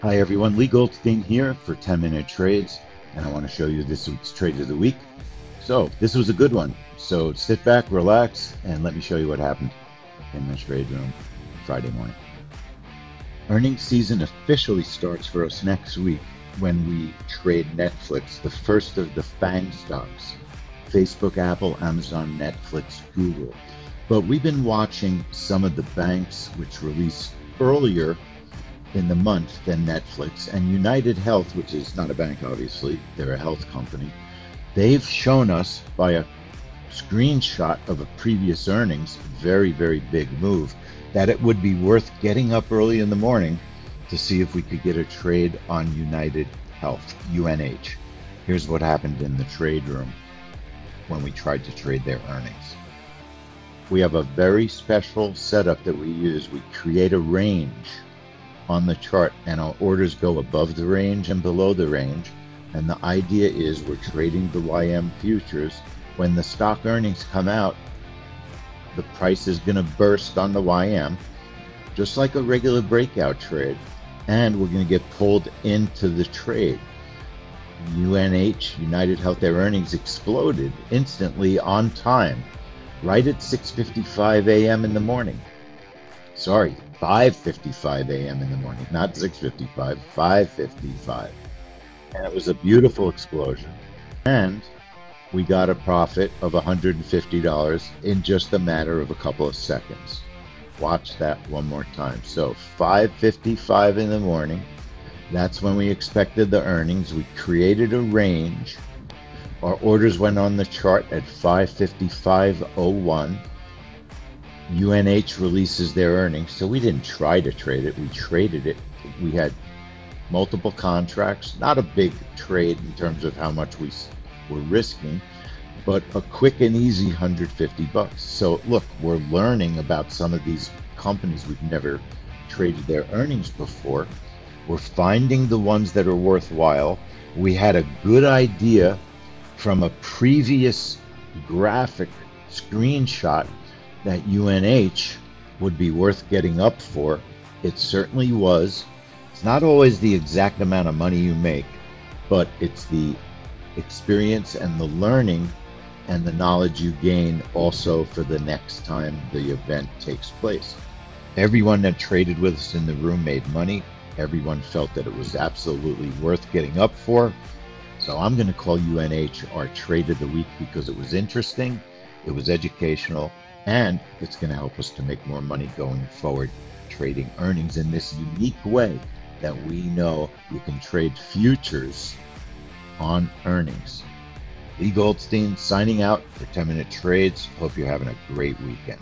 Hi everyone, Leigh Goldstein here for 10-minute trades, and I want to show you this week's trade of the week. So this was a good one. So sit back, relax, and let me show you what happened in the trade room Friday morning. Earnings season officially starts for us next week when we trade Netflix, the first of the FANG stocks: Facebook, Apple, Amazon, Netflix, Google. But we've been watching some of the banks which released earlier in the month than Netflix, and United Health, which is not a bank, obviously, they're a health company. They've shown us by a screenshot of a previous earnings, very, very big move, that it would be worth getting up early in the morning to see if we could get a trade on United Health, UNH. Here's what happened in the trade room when we tried to trade their earnings. We have a very special setup that we use. We create a range on the chart, and our orders go above the range and below the range. And the idea is we're trading the YM futures. When the stock earnings come out, the price is going to burst on the YM, just like a regular breakout trade, and we're going to get pulled into the trade. UNH, United Health, their earnings exploded instantly on time, right at 6:55 a.m. in the morning. Sorry, 5:55 a.m. in the morning, not 6:55, 5:55. And it was a beautiful explosion. And we got a profit of $150 in just a matter of a couple of seconds. Watch that one more time. So 5:55 in the morning, that's when we expected the earnings. We created a range. Our orders went on the chart at 5:55.01. UNH releases their earnings, so we didn't try to trade it, we traded it. We had multiple contracts, not a big trade in terms of how much we were risking, but a quick and easy $150. So look, we're learning about some of these companies. We've never traded their earnings before. We're finding the ones that are worthwhile. We had a good idea from a previous graphic screenshot that UNH would be worth getting up for. It certainly was. It's not always the exact amount of money you make, but it's the experience and the learning and the knowledge you gain also for the next time the event takes place. Everyone that traded with us in the room made money. Everyone felt that it was absolutely worth getting up for. So I'm going to call UNH our trade of the week because it was interesting, it was educational, and it's going to help us to make more money going forward, trading earnings in this unique way that we know you can trade futures on earnings. Leigh Goldstein signing out for 10-minute trades. Hope you're having a great weekend.